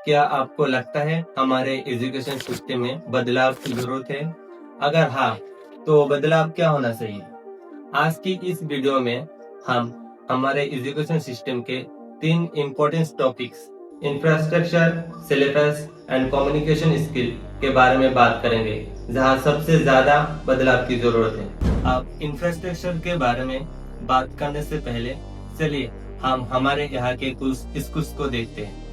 क्या आपको लगता है हमारे एजुकेशन सिस्टम में बदलाव की जरूरत है? अगर हाँ, तो बदलाव क्या होना चाहिए? आज की इस वीडियो में हम हमारे एजुकेशन सिस्टम के 3 important topics infrastructure, syllabus and communication skill के बारे में बात करेंगे, जहां सबसे ज्यादा बदलाव की जरूरत है। अब इंफ्रास्ट्रक्चर के बारे में बात करने से पहले चलिए हम हमारे यहाँ के कुछ स्कूल्स को देखते हैं।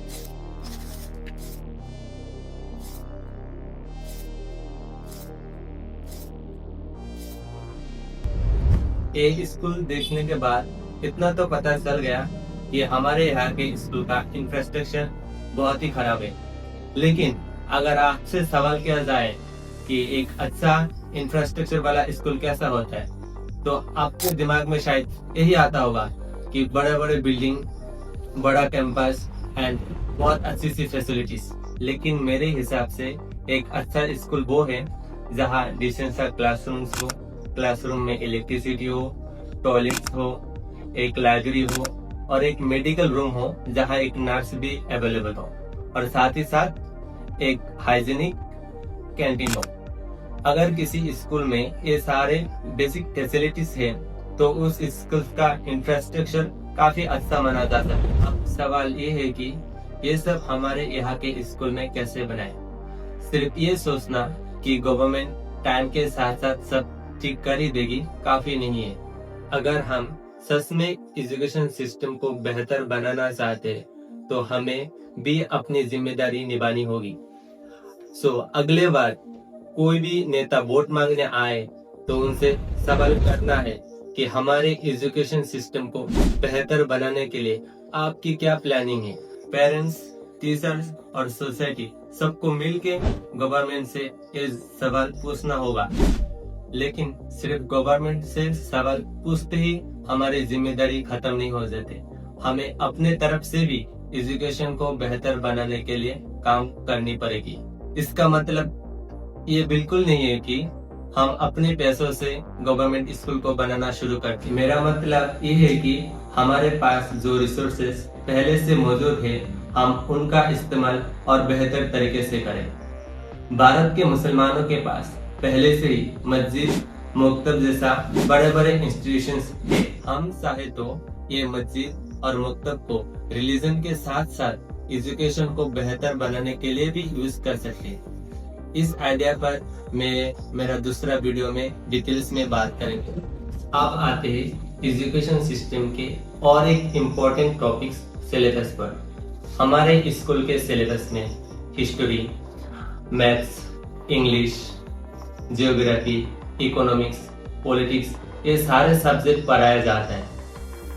एक स्कूल देखने के बाद इतना तो पता चल गया कि हमारे यहाँ के स्कूल का इंफ्रास्ट्रक्चर बहुत ही खराब है। लेकिन अगर आपसे सवाल किया जाए कि एक अच्छा इंफ्रास्ट्रक्चर वाला स्कूल कैसा होता है, तो आपके दिमाग में शायद यही आता होगा कि बड़े बड़े बिल्डिंग, बड़ा कैंपस एंड बहुत अच्छी सी फैसिलिटीज। लेकिन मेरे हिसाब से एक अच्छा स्कूल वो है जहाँ डिसेंट सा क्लासरूम्स हो, क्लासरूम में इलेक्ट्रिसिटी हो, टॉयलेट्स हो, एक लाइब्रेरी हो और एक मेडिकल रूम हो जहाँ एक नर्स भी अवेलेबल हो, और साथ ही साथ एक हाइजीनिक कैंटीन हो। अगर किसी स्कूल में ये सारे बेसिक फैसिलिटीज है तो उस स्कूल का इंफ्रास्ट्रक्चर काफी अच्छा माना जाता है। अब सवाल ये है कि ये सब हमारे यहाँ के स्कूल में कैसे बनाए। सिर्फ ये सोचना कि गवर्नमेंट टाइम के साथ साथ सब ठीक कर ही देगी काफी नहीं है। अगर हम सच में एजुकेशन सिस्टम को बेहतर बनाना चाहते हैं तो हमें भी अपनी जिम्मेदारी निभानी होगी। अगले बार कोई भी नेता वोट मांगने आए तो उनसे सवाल करना है कि हमारे एजुकेशन सिस्टम को बेहतर बनाने के लिए आपकी क्या प्लानिंग है। पेरेंट्स, टीचर्स और सोसाइटी सबको मिलके गवर्नमेंट से ये सवाल पूछना होगा। लेकिन सिर्फ गवर्नमेंट से सवाल पूछते ही हमारी जिम्मेदारी खत्म नहीं हो जाती। हमें अपने तरफ से भी एजुकेशन को बेहतर बनाने के लिए काम करनी पड़ेगी। इसका मतलब ये बिल्कुल नहीं है कि हम अपने पैसों से गवर्नमेंट स्कूल को बनाना शुरू करते। मेरा मतलब ये है कि हमारे पास जो रिसोर्सेस पहले से मौजूद है, हम उनका इस्तेमाल और बेहतर तरीके से करें। भारत के मुसलमानों के पास पहले से ही मस्जिद, मकतब जैसा बड़े बड़े इंस्टीट्यूशंस है। हम चाहे तो ये मस्जिद और मकतब को रिलीजन के साथ साथ एजुकेशन को बेहतर बनाने के लिए भी यूज कर सकते हैं। इस आइडिया पर मेरा दूसरा वीडियो में डिटेल्स में बात करेंगे। अब आते हैं एजुकेशन सिस्टम के और एक इम्पोर्टेंट टॉपिक्स सिलेबस पर। हमारे स्कूल के सिलेबस में history, maths, English, geography, economics, politics ये सारे सब्जेक्ट पढ़ाया जाता है।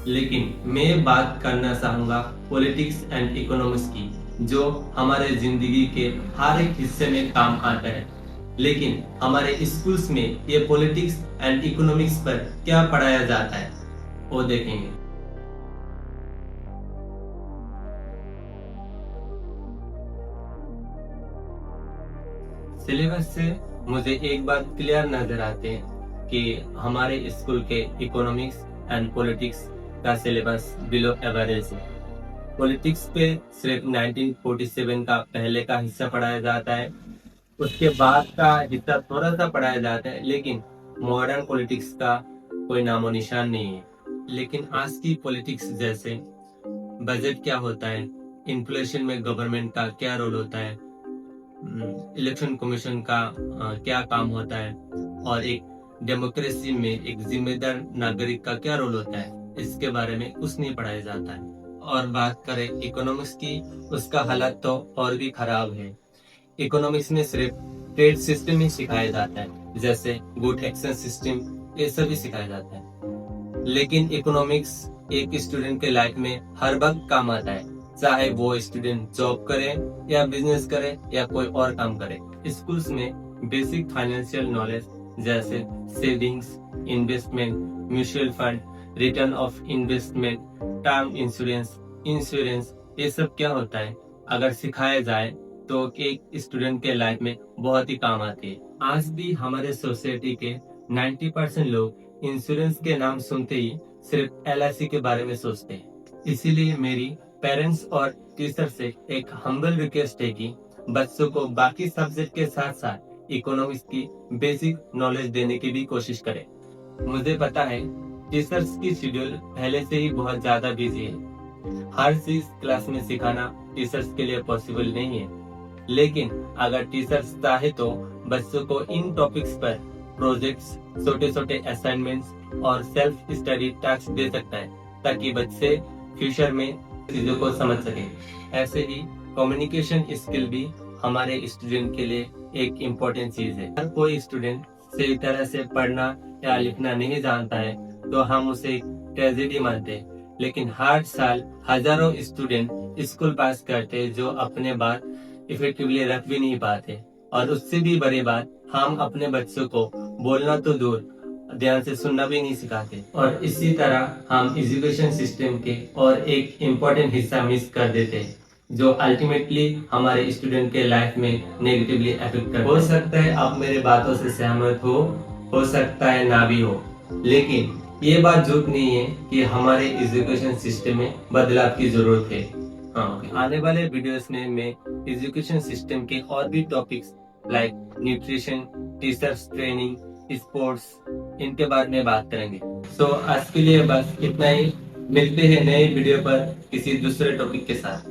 लेकिन मैं बात करना चाहूँगा पॉलिटिक्स एंड इकोनॉमिक्स की, जो हमारे जिंदगी के हर एक हिस्से में काम आता है। लेकिन हमारे स्कूल्स में ये पॉलिटिक्स एंड इकोनॉमिक्स पर क्या पढ़ाया जाता है वो देखेंगे। सिलेबस से मुझे एक बात क्लियर नजर आते हैं कि हमारे स्कूल के इकोनॉमिक्स एंड पॉलिटिक्स का सिलेबस बिलो एवरेज है। पॉलिटिक्स पे सिर्फ 1947 का पहले का हिस्सा पढ़ाया जाता है, उसके बाद का हिस्सा थोड़ा सा पढ़ाया जाता है, लेकिन मॉडर्न पॉलिटिक्स का कोई नामो निशान नहीं है। लेकिन आज की पॉलिटिक्स जैसे बजट क्या होता है, इन्फ्लेशन में गवर्नमेंट का क्या रोल होता है, इलेक्शन कमीशन का क्या काम होता है, और एक डेमोक्रेसी में एक जिम्मेदार नागरिक का क्या रोल होता है, इसके बारे में कुछ नहीं पढ़ाया जाता है। और बात करें इकोनॉमिक्स की, उसका हालत तो और भी खराब है। इकोनॉमिक्स में सिर्फ ट्रेड सिस्टम ही सिखाया जाता है, जैसे गुड एक्सचेंज सिस्टम, ये सब ही सिखाया जाता है। लेकिन इकोनॉमिक्स एक स्टूडेंट के लाइफ में हर वक्त काम आता है, चाहे वो स्टूडेंट जॉब करे या बिजनेस करे या कोई और काम करे। स्कूल्स में बेसिक फाइनेंशियल नॉलेज जैसे savings, investment, mutual fund, return of investment, term insurance ये सब क्या होता है, अगर सिखाया जाए तो एक स्टूडेंट के लाइफ में बहुत ही काम आती है। आज भी हमारे सोसाइटी के 90% लोग इंश्योरेंस के नाम सुनते ही सिर्फ LIC के बारे में सोचते हैं। इसीलिए मेरी पेरेंट्स और टीचर से एक हम्बल रिक्वेस्ट है कि बच्चों को बाकी सब्जेक्ट के साथ साथ इकोनॉमिक्स की बेसिक नॉलेज देने की भी कोशिश करें। मुझे पता है टीचर्स की शेड्यूल पहले से ही बहुत ज्यादा बिजी है। हर चीज क्लास में सिखाना टीचर्स के लिए पॉसिबल नहीं है, लेकिन अगर टीचर्स चाहे तो बच्चों को इन टॉपिक्स पर प्रोजेक्ट्स, छोटे छोटे असाइनमेंट्स और सेल्फ स्टडी टास्क दे सकता है, ताकि बच्चे फ्यूचर में चीजों को समझ सके। ऐसे ही कम्युनिकेशन स्किल भी हमारे स्टूडेंट के लिए एक इम्पोर्टेंट चीज है। हर कोई स्टूडेंट सही तरह से पढ़ना या लिखना नहीं जानता है तो हम उसे एक ट्रेजेडी मानते हैं, लेकिन हर साल हजारों स्टूडेंट स्कूल पास करते हैं जो अपने बात इफेक्टिवली रख भी नहीं पाते, और उससे भी बड़ी बात, हम अपने बच्चों को बोलना तो दूर ध्यान से सुनना भी नहीं सिखाते। और इसी तरह हम एजुकेशन सिस्टम के और एक इम्पोर्टेंट हिस्सा मिस कर देते हैं, जो अल्टीमेटली हमारे स्टूडेंट के लाइफ में नेगेटिवली अफेक्ट करता है। हो सकता है आप मेरे बातों से सहमत हो सकता है ना भी हो, लेकिन ये बात झूठ नहीं है कि हमारे एजुकेशन सिस्टम में बदलाव की जरूरत है। आने वाले वीडियोस में मैं एजुकेशन सिस्टम के और भी topics like nutrition, teachers training, sports, इनके बारे में बात करेंगे। सो आज के लिए बस इतना ही। मिलते हैं नए वीडियो पर किसी दूसरे टॉपिक के साथ।